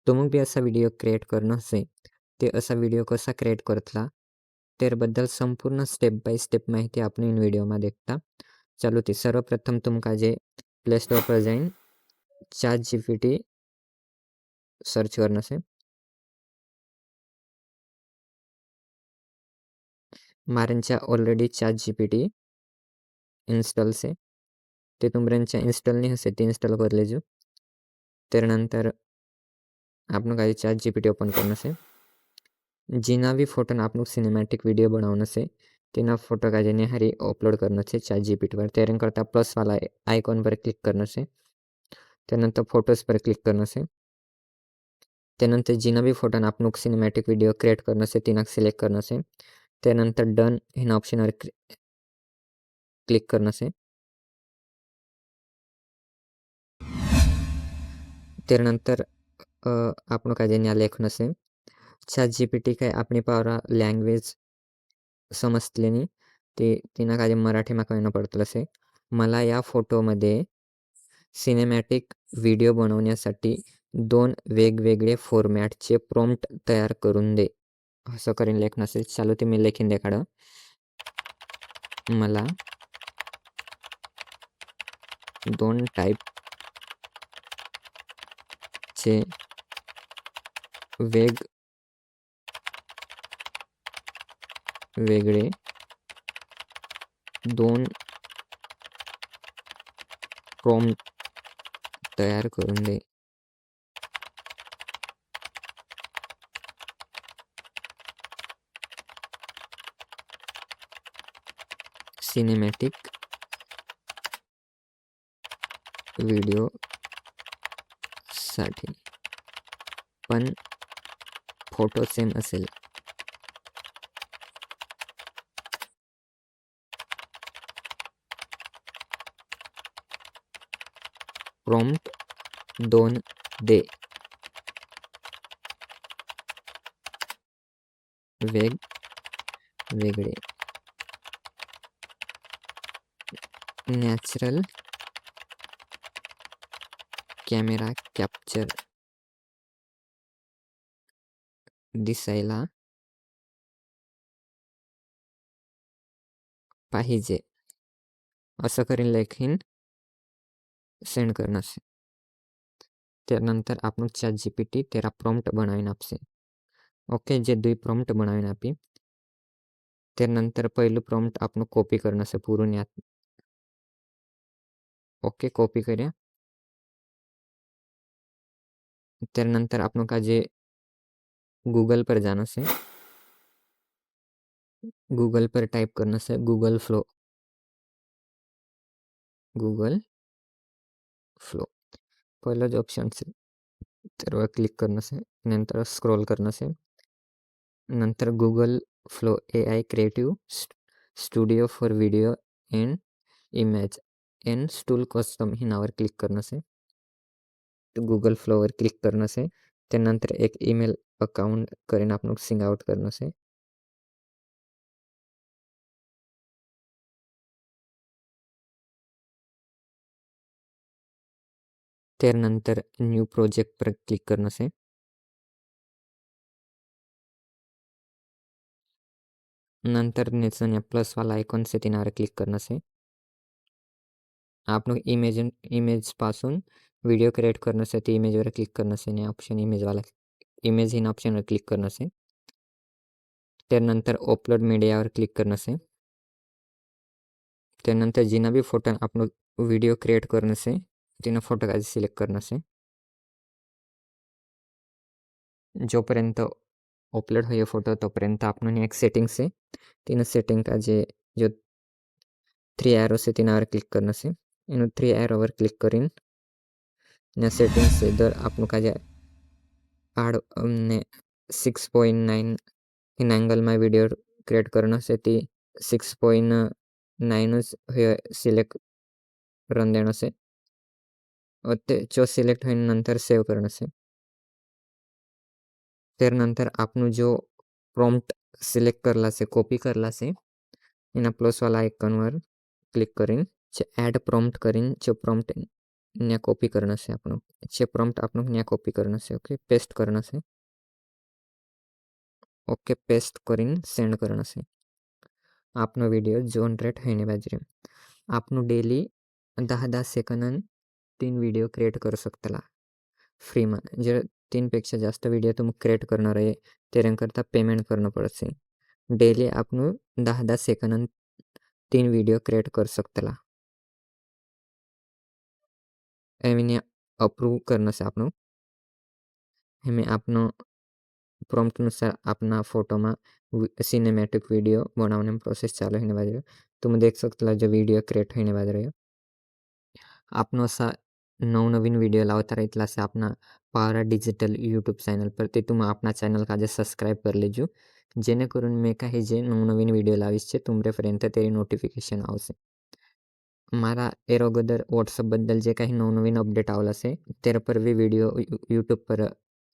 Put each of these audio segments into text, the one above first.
तुम्ही बी असा video create करणं असे ते असा व्हिडिओ कसा क्रिएट करतला त्याबद्दल संपूर्ण स्टेप बाय स्टेप माहिती आपण इन व्हिडिओमध्ये देखता. चालू ते सर्वप्रथम तुमका जे प्ले स्टोर पर जाईन ChatGPT सर्च करणं से मारेंच्या ऑलरेडी ChatGPT इन्स्टॉल से ते तुमऱ्यांच्या इन्स्टॉल नहीं हसे ते इन्स्टॉल कर लेजो. त्यानंतर आपनो का ChatGPT ओपन करना से जिना भी फोटो आपनो सिनेमैटिक वीडियो बनावना से तेना फोटो का जेने हरी अपलोड करना से ChatGPT पर तेरन करता प्लस वाला आइकॉन पर क्लिक करना से त्यानंतर फोटोज पर क्लिक करना से त्यानंतर जिना भी फोटो आपनो सिनेमैटिक वीडियो क्रिएट करना से तिना सिलेक्ट करना से त्यानंतर डन ह्या ऑप्शनवर क्लिक करना से त्यानंतर आपनो का जेने लेखना से ChatGPT काय आपणी पावरा लँग्वेज समजलेनी ते तिना काय मराठी मा कळणं पडतलं असे मला या फोटोमध्ये सिनेमॅटिक व्हिडिओ बनवण्यासाठी 2 वेगवेगळे फॉर्मॅटचे प्रॉम्प्ट तयार करून दे असं करीन लेखन असेल. चालू ते मी लेखीन देखाडं मला 2 टाईपचे वेगळे 2 प्रॉम्प्ट तयार करून दे. सिनेमॅटिक व्हिडिओ साठी पण फोटो सेम असेल. प्रॉम्प्ट 2 दे वेगळे नॅचरल कॅमेरा कॅप्चर दिसायला पाहिजे असं करीन लेखीन सेंड करना से त्यानंतर आपण ChatGPT तेरा प्रॉम्प्ट बनावीन आपसे. ओके जे 2 प्रॉम्प्ट बनावीन आपी त्यानंतर पहिलं प्रॉम्प्ट आपण कॉपी करना से पूर्ण यात ओके कॉपी करूया. त्यानंतर आपण का जे गूगल पर जाना से गूगल पर टाइप करना से गूगल फ्लो पहिलं जो ऑप्शन से त्यावर क्लिक करना से नंतर स्क्रॉल करना से नंतर Google Flow AI creative studio for video and image and stool custom ही नावावर क्लिक करना से गूगल फ्लोवर क्लिक करना से त्यानंतर एक ईमेल अकाउंट करीन आपण सिंग आउट करना से त्यानंतर न्यू प्रोजेक्ट पर क्लिक करना से नंतर नेचन प्लस वाला आइकॉन से तिनावर क्लिक करना से आपण इमेज पासून व्हिडिओ क्रिएट करना से ती इमेजवर क्लिक करना से ने ऑप्शन इमेज इन ऑप्शनवर क्लिक करना से त्यानंतर अपलोड मीडियावर क्लिक करना से त्यानंतर जिना भी फोटो आपण व्हिडिओ क्रिएट करना से तिना फोटो का सिलेक्ट करना से जोपर्यंत अपलोड हो फोटो तोपर्यंत आपण एक सेटिंग से तीन सेटिंग का जो 3 एरो से तिनावर क्लिक करना से इन 3 एरोवर क्लिक करीन ने सेटिंग से दर आपण का जे 6.9 इन एंगल में वीडियो क्रिएट करना से ती 6.9 सिलेक्ट रन देना से और ते जो सिलेक्ट होईन नंतर सेव करना से त्यानंतर आपण जो प्रॉम्प्ट सिलेक्ट करला से कॉपी करला से इन प्लस वाला आइकॉनवर क्लिक करीन एड प्रॉम्प्ट करीन प्रॉम्प्ट ने कॉपी करना से आपनो प्रॉम्प्ट आपनो ने कॉपी करना से ओके पेस्ट करना से ओके पेस्ट करीन सेंड करना से आपनो वीडियो जनरेट होने बाजरे आपनो डेली 10-10 सेकंद 3 व्हिडिओ क्रिएट करू शकतला फ्रीमा जर 3 पेक्षा जास्त व्हिडिओ तुम्ही क्रिएट करणार आहे त्याकरता पेमेंट करणं पडશે डेली आपनो 10-10 सेकंद 3 व्हिडिओ क्रिएट करू शकतला एमिने अप्रूव करना से आपनो हमें आपनो प्रॉम्प्ट नुसार अपना फोटो में सिनेमैटिक वीडियो बनाने में प्रोसेस चालू होने वाली है तुम देख सकता जो वीडियो क्रिएट होने वाले रहे आपनो असा नवनवीन वीडियो लावता राहितला से अपना पावरा डिजिटल यूट्यूब चॅनल पर ते तुम अपना चॅनल का जे सबस्क्राईब कर लेजो जेणेकरून मी काही जे नवनवीन व्हिडिओ लावीस तुमच्यापर्यंत तरी नोटिफिकेशन आवશે मारा एर अगोदर व्हॉट्सअपबद्दल जे काही नवनवीन अपडेट आवला से तेर पर भी वीडियो यूट्यूब पर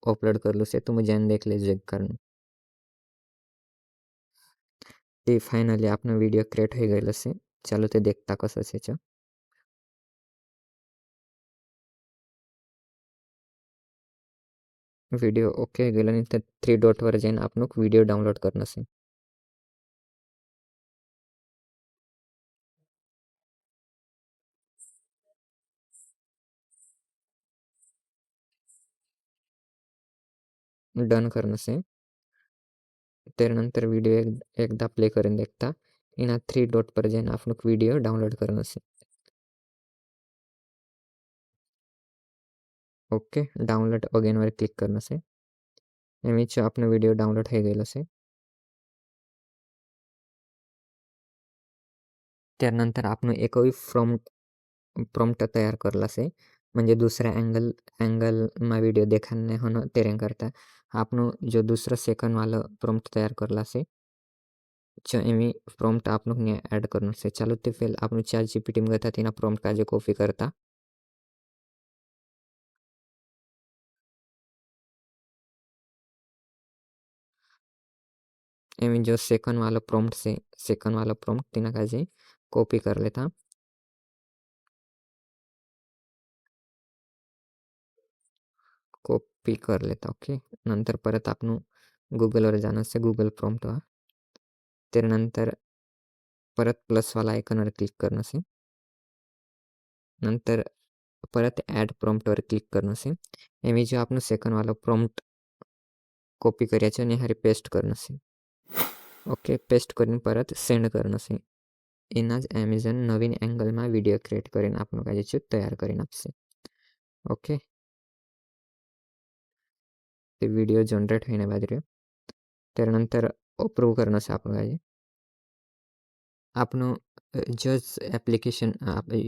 अपलोड करलो से तुम जैन देख ले चेक करना ते फायनली आपला व्हिडिओ क्रिएट हो गेलं से चालू ते देखता कसं त्याचं व्हिडिओ ओके गेल्यानंतर 3 डॉटवर जाईन आपण व्हिडिओ डाउनलोड करणं असेल डन करणं असेल त्यानंतर व्हिडिओ एकदा प्ले करून देखता इन 3 डॉट पर जाईन आपण व्हिडिओ डाउनलोड करणं असेल ओके डाउनलोड अगेनवर क्लिक करणं असेल एमिच आपण व्हिडिओ डाउनलोड हो गेलं असेल त्यानंतर आपण एकही प्रॉम्प्ट तयार करला से म्हणजे दुसऱ्या एंगलમાં व्हिडिओ देखाने होणं त्याकरता आपण जो दूसरा सेकंड वाला प्रॉम्प्ट तयार करला से एमी प्रॉम्प्ट आपण ऐड करना से चालू ते फिर आपण चैट जीपीटी में गता तीना प्रॉम्प्ट का जो कॉपी करता एमी जो सेकंड वाला प्रॉम्प्ट तीना का जे कॉपी कर लेता ओके नंतर परत आपण गूगलवर जाणं से गूगल प्रॉम्प्ट त्यानंतर परत प्लसवाला आयकॉनवर क्लिक करणं से नंतर परत ॲड प्रॉम्प्टवर क्लिक करणं से एमी जो आपण सेकंड वाला प्रॉम्प्ट कॉपी करायचं आणि हरी पेस्ट करणं से ओके पेस्ट करून परत सेंड करणं से इनाज ॲमेझॉन नवीन एंगलમાં व्हिडिओ क्रिएट કરીને આપણું કાજે તૈયાર કરીને આપશે ओके ते व्हिडिओ जनरेट होईने बाद रे त्यानंतर अप्रूव्ह करणं से आपण काजे आपण जज ॲप्लिकेशन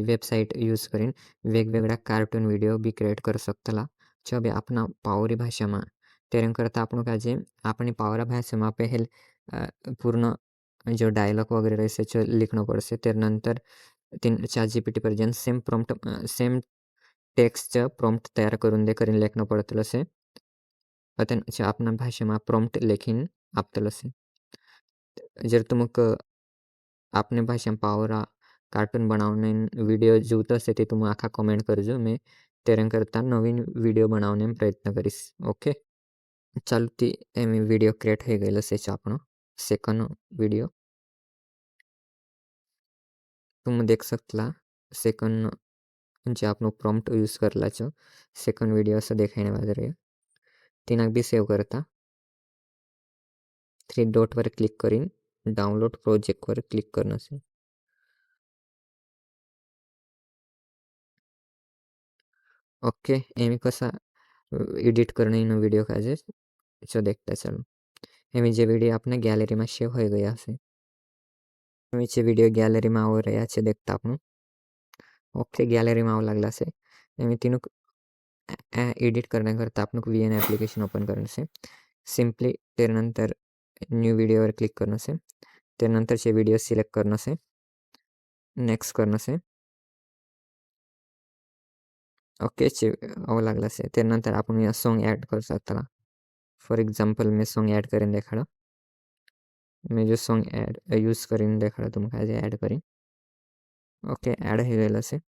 वेबसाईट यूज करीन वेगवेगळ्या कार्टून व्हिडिओ बी क्रिएट करू शकतला जो भी अपना पावरी भाषाમાં त्याकरता आपण काजे अपनी पावरा भाषाમાં पहल पूर्ण जो डायलॉग वगैरे रहेছে लिखणं पडશે त्यानंतर तीन चॅट जीपीटी पर जाऊन सेम टेक्स्टचं प्रॉम्प्ट तयार करून दे करीन लेखनं पडतलं असे आता आपल्या भाषेમાં प्रॉम्प्ट लेखीन आपतलं असे जर तुमक आपने भाषाમાં पावरा कार्टून बनावने व्हिडिओ जुळत असे ते तुम्ही आखा कमेंट करजो मी त्याकरता नवीन व्हिडिओ बनावने प्रयत्न करीस ओके चालू ती एमी व्हिडिओ क्रिएट हो गेलं असेच आपण सेकंड व्हिडिओ तुम देख सकला सेकंड जे आपण प्रॉम्प्ट यूज करलाचं सेकंड व्हिडिओ असं देखायने वाजरे तीन बी सेव्ह करता 3 डॉटवर क्लिक करीन डाउनलोड प्रोजेक्टवर क्लिक करणं असेल ओके एमी कसा एडिट करणे इन व्हिडिओ काजे जो देखता चलो एमी जे वीडियो अपने गैलरी में सेव हो गया से एमी चे वीडियो गैलरी में आव रहा छे देखता आपण ओके गैलरी में आव लागला से एमी तीनों एडिट करने करता आपण वीएन एप्लीकेशन ओपन करने से सिंपली त्यानंतर न्यू व्हिडिओवर क्लिक करणं से त्यानंतरचे व्हिडिओ सिलेक्ट करणं से नेक्स्ट करणं से ओके आव लागला से त्यानंतर आपण या सॉन्ग ऐड कर सकता फॉर एग्जांपल मैं सॉन्ग ऐड करें देखाड़ा मैं जो सॉन्ग ऐड यूज़ करीन देखाड़ा तुम ऐड करी ओके ऐड हो गए से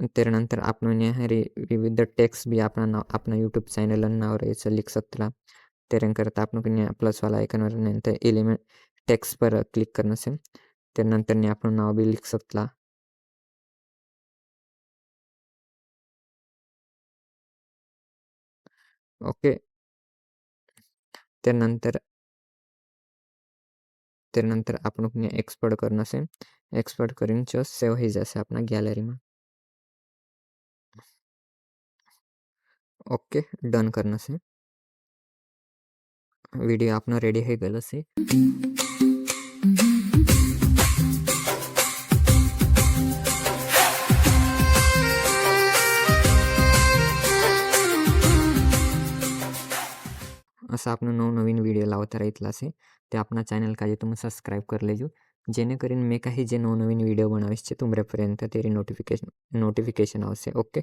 त्यानंतर आपण ह्यारी विविध टेक्स्ट भी अपना यूट्यूब चैनल नाव रही लिख सकता त्यानंतर आपण प्लस वाला आइकन नंतर एलिमेंट टेक्स्ट पर क्लिक करना से त्यानंतर आपण नाव भी लिख सकता ओके त्यानंतर आपण एक्सपोर्ट करना से एक्सपोर्ट करीन सेव हो जाए अपना गैलरी में ओके डन करना से वीडियो अपना रेडी हो गल से असं आपण नवनवीन व्हिडिओ लावता राहितला से ते अपना चॅनल का जे तुम्ही सब्सक्राइब कर लेजो जेणेकरून मी काही जे नवनवीन व्हिडिओ बनावीस तुमऱ्यापर्यंत तेरी नोटिफिकेशन आवश्य ओके।